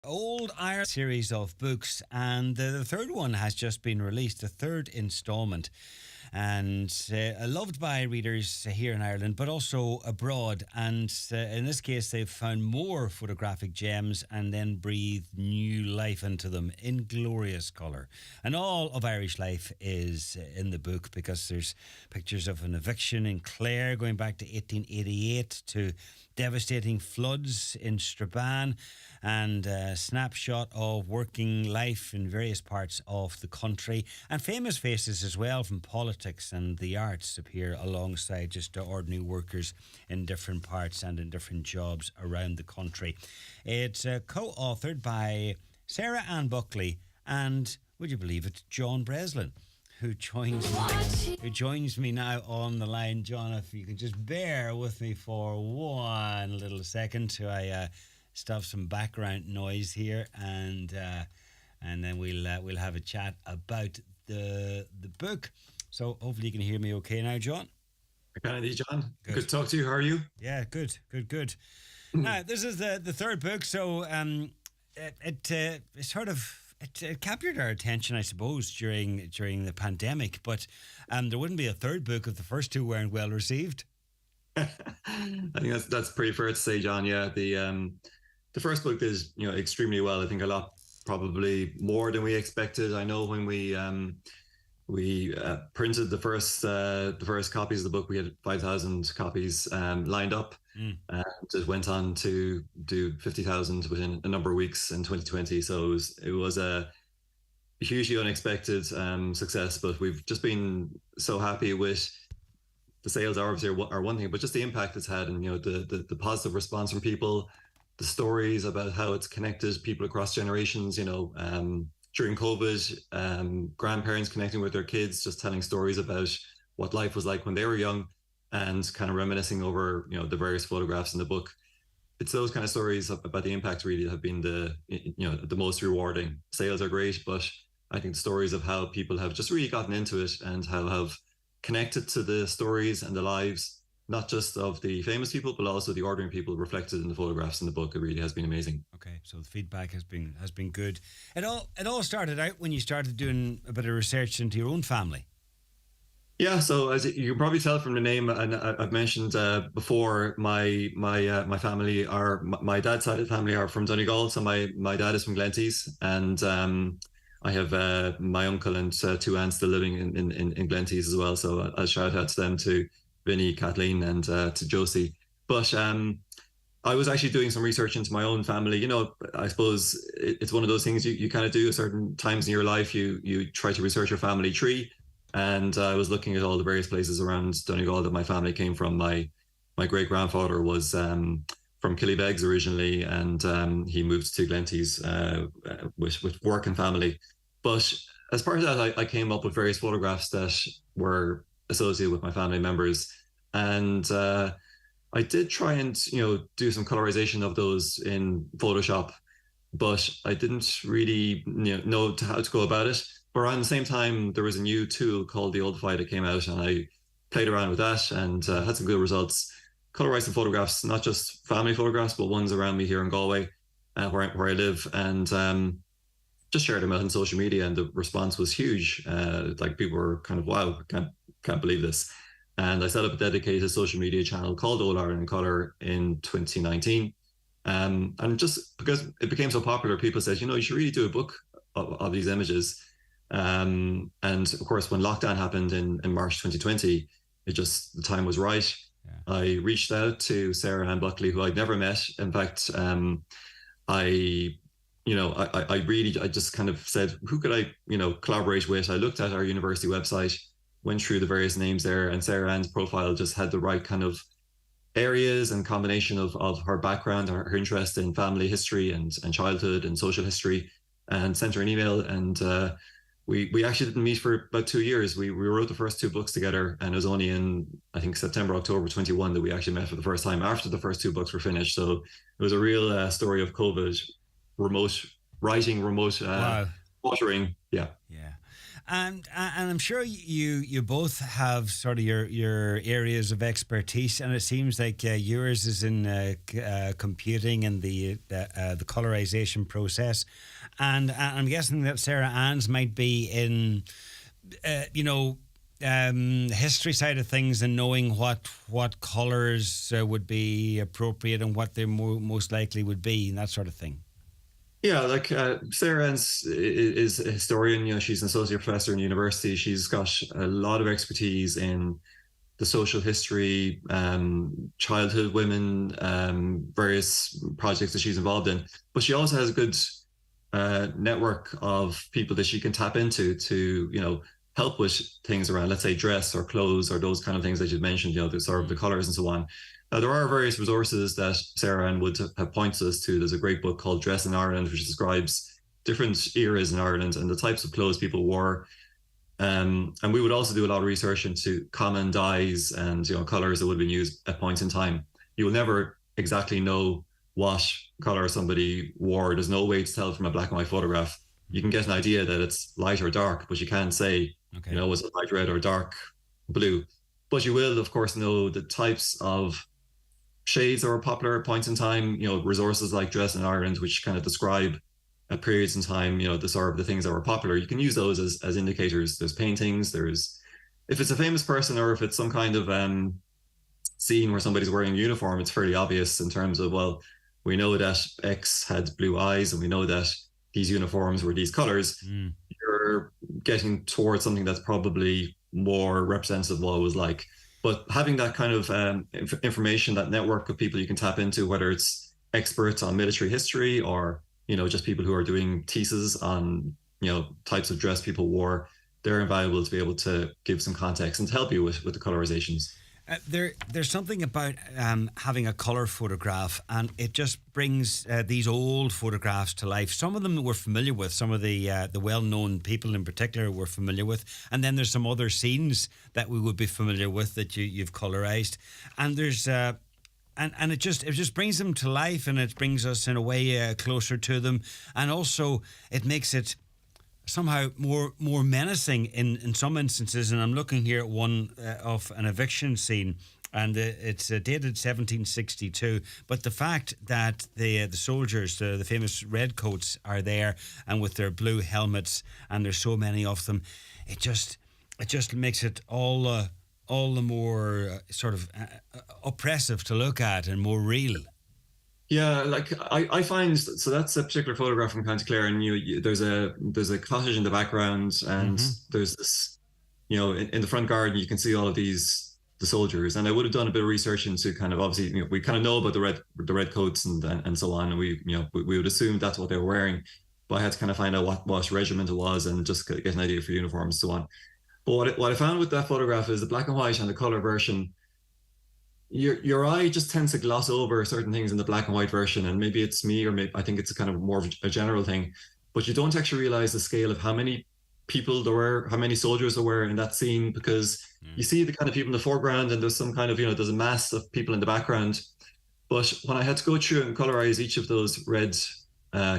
Old Irish series of books, and the third one has just been released, the third installment, and loved by readers here in Ireland, but also abroad. And in this case, they've found more photographic gems and then breathed new life into them in glorious colour. And all of Irish life is in the book because there's pictures of an eviction in Clare going back to 1888 to devastating floods in Strabane and a snapshot of working life in various parts of the country, and famous faces as well from politics and the arts appear alongside just ordinary workers in different parts and in different jobs around the country. It's co-authored by Sarah Ann Buckley and, would you believe it, John Breslin, who joins me now on the line. John, if you can just bear with me for one little second till I stop some background noise here, and then we'll have a chat about the book. So hopefully you can hear me okay now, John. I can indeed, John. Good. Good to talk to you. How are you? Yeah, good. Now this is the third book, so it sort of. It captured our attention, I suppose, during the pandemic. But there wouldn't be a third book if the first two weren't well received. I think that's pretty fair to say, John. Yeah, the first book is extremely well. I think a lot, probably more than we expected. I know when we printed the first copies of the book, we had 5,000 copies lined up, and it went on to do 50,000 within a number of weeks in 2020. So it was a hugely unexpected success. But we've just been so happy with the sales. Obviously are one thing, but just the impact it's had, and the positive response from people, the stories about how it's connected people across generations. During COVID, grandparents connecting with their kids, just telling stories about what life was like when they were young, and kind of reminiscing over, the various photographs in the book. It's those kind of stories about the impact really have been the most rewarding. Sales are great, but I think the stories of how people have just really gotten into it and how have connected to the stories and the lives, not just of the famous people, but also the ordinary people reflected in the photographs in the book. It really has been amazing. Okay, so the feedback has been good. It all started out when you started doing a bit of research into your own family. Yeah, so as you can probably tell from the name, and I've mentioned before, my family are my dad's side of the family are from Donegal. So my dad is from Glenties, and I have my uncle and two aunts still living in Glenties as well. So I'll shout out to them, to Vinny, Kathleen, and to Josie. But I was actually doing some research into my own family. I suppose it's one of those things you kind of do at certain times in your life. You try to research your family tree. And I was looking at all the various places around Donegal that my family came from. My great grandfather was from Killybegs originally, and he moved to Glenties with work and family. But as part of that, I came up with various photographs that were associated with my family members, and I did try and do some colorization of those in Photoshop, but I didn't really know how to go about it. But around the same time, there was a new tool called the Oldify that came out, and I played around with that and had some good results. Colorized some photographs, not just family photographs, but ones around me here in Galway, where I live, and just shared them out on social media, and the response was huge. Like, people were kind of, wow, can't believe this. And I set up a dedicated social media channel called Old Ireland in Colour in 2019. And just because it became so popular, people said, you should really do a book of these images. And of course, when lockdown happened in March 2020, the time was right. Yeah. I reached out to Sarah Ann Buckley, who I'd never met. In fact, I just kind of said, who could I, collaborate with? I looked at our university website, went through the various names there, and Sarah Ann's profile just had the right kind of areas and combination of her background, her interest in family history and childhood and social history, and sent her an email. And we actually didn't meet for about 2 years. We wrote the first two books together, and it was only in, I think, September, October 21 that we actually met for the first time after the first two books were finished. So it was a real story of COVID, remote writing, remote wow. authoring. Yeah. Yeah. And I'm sure you both have sort of your areas of expertise, and it seems like yours is in computing and the colorization process, and I'm guessing that Sarah Ann's might be in you know. History side of things and knowing what colors would be appropriate and what they most likely would be and that sort of thing. Yeah, like Sarah Enns is a historian. You know, she's an associate professor in university. She's got a lot of expertise in the social history, childhood women, various projects that she's involved in. But she also has a good network of people that she can tap into to, help with things around, let's say, dress or clothes or those kind of things that you mentioned, the sort of the colors and so on. Now, there are various resources that Sarah Ann would have pointed us to. There's a great book called Dress in Ireland, which describes different eras in Ireland and the types of clothes people wore. And we would also do a lot of research into common dyes and colors that would have been used at points in time. You will never exactly know what color somebody wore. There's no way to tell from a black and white photograph. You can get an idea that it's light or dark, but you can't say, was it light red or dark blue? But you will, of course, know the types of shades that were popular at points in time. Resources like Dress in Ireland, which kind of describe at periods in time, the sort of the things that were popular. You can use those as indicators. There's paintings. If it's a famous person or if it's some kind of scene where somebody's wearing a uniform, it's fairly obvious in terms of, well, we know that X had blue eyes and we know that these uniforms were these colors. You're getting towards something that's probably more representative of what it was like. But having that kind of information, that network of people you can tap into, whether it's experts on military history or just people who are doing theses on types of dress people wore, they're invaluable to be able to give some context and to help you with the colorizations. There's something about having a color photograph, and it just brings these old photographs to life. Some of them we're familiar with, some of the well-known people in particular we're familiar with, and then there's some other scenes that we would be familiar with that you've colorized, and there's. And it just brings them to life, and it brings us in a way closer to them, and also it makes it somehow more menacing in some instances. And I'm looking here at one of an eviction scene, and it's dated 1762. But the fact that the soldiers, the famous redcoats, are there and with their blue helmets, and there's so many of them, it just makes it all the more sort of oppressive to look at and more real. Yeah, like I find so that's a particular photograph from County Clare, and there's a cottage in the background, and there's this, in the front garden you can see all of the soldiers, and I would have done a bit of research into kind of obviously we kind of know about the red coats and so on, and we would assume that's what they were wearing, but I had to kind of find out what regiment it was and just get an idea for uniforms and so on. But what I found with that photograph is the black and white and the color version. Your eye just tends to gloss over certain things in the black and white version, and maybe it's me, or maybe I think it's a kind of more of a general thing, but you don't actually realize the scale of how many people there were, how many soldiers there were in that scene, because you see the kind of people in the foreground and there's some kind of, there's a mass of people in the background. But when I had to go through and colorize each of those red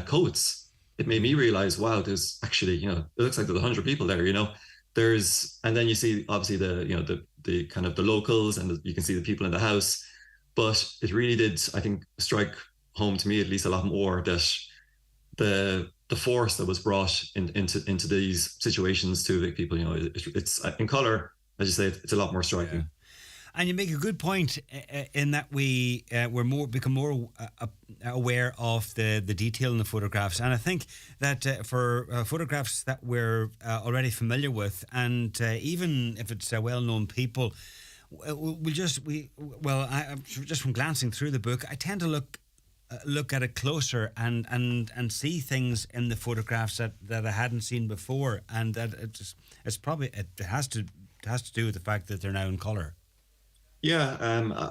coats, it made me realize, wow, there's actually, it looks like there's 100 people there, and then you see obviously the kind of the locals, and you can see the people in the house. But it really did, I think, strike home to me at least a lot more that the force that was brought into these situations to evict people, it's in color, as you say, it's a lot more striking. Yeah. And you make a good point in that we're become more aware of the detail in the photographs, and I think that for photographs that we're already familiar with, and even if it's well-known people, just from glancing through the book, I tend to look at it closer and see things in the photographs that I hadn't seen before, and that it has to do with the fact that they're now in color. Yeah,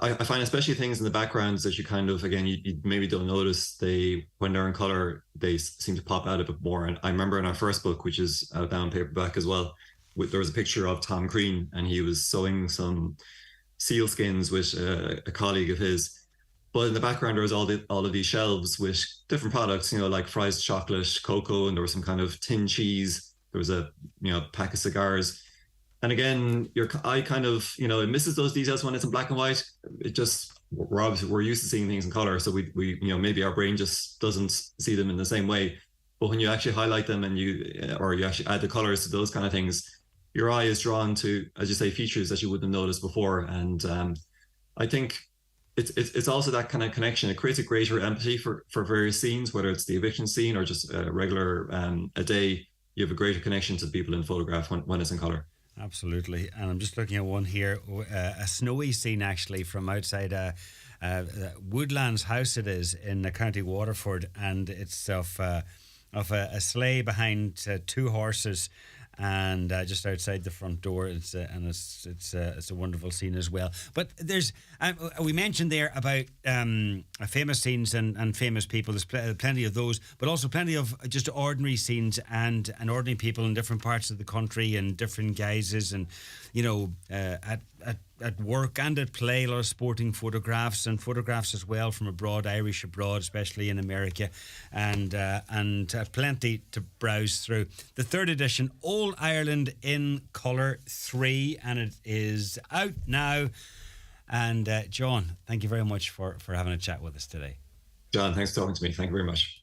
I find especially things in the backgrounds that you kind of, again, you maybe don't notice, when they're in color, they seem to pop out a bit more. And I remember in our first book, which is bound paperback as well, there was a picture of Tom Crean, and he was sewing some seal skins with a colleague of his. But in the background, there was all of these shelves with different products, like fries, chocolate, cocoa, and there was some kind of tin cheese. there was a pack of cigars. And again, your eye kind of, it misses those details when it's in black and white. It just, we're used to seeing things in color, so we maybe our brain just doesn't see them in the same way. But when you actually highlight them and you actually add the colors to those kind of things, your eye is drawn to, as you say, features that you wouldn't have noticed before. And I think it's also that kind of connection. It creates a greater empathy for various scenes, whether it's the eviction scene or just a regular a day. You have a greater connection to the people in the photograph when it's in color. Absolutely. And I'm just looking at one here, a snowy scene actually from outside Woodlands House it is in the County Waterford, and it's of a sleigh behind two horses, and just outside the front door. It's a wonderful scene as well. But there's we mentioned there about famous scenes and famous people. There's plenty of those, but also plenty of just ordinary scenes and ordinary people in different parts of the country in different guises, and at work and at play, a lot of sporting photographs and photographs as well from abroad, Irish abroad, especially in America, and plenty to browse through. The third edition, All Ireland in Colour 3, and it is out now. And John, thank you very much for having a chat with us today. John, thanks for talking to me. Thank you very much.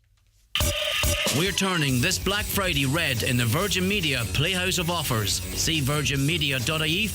We're turning this Black Friday red in the Virgin Media Playhouse of Offers. See virginmedia.ie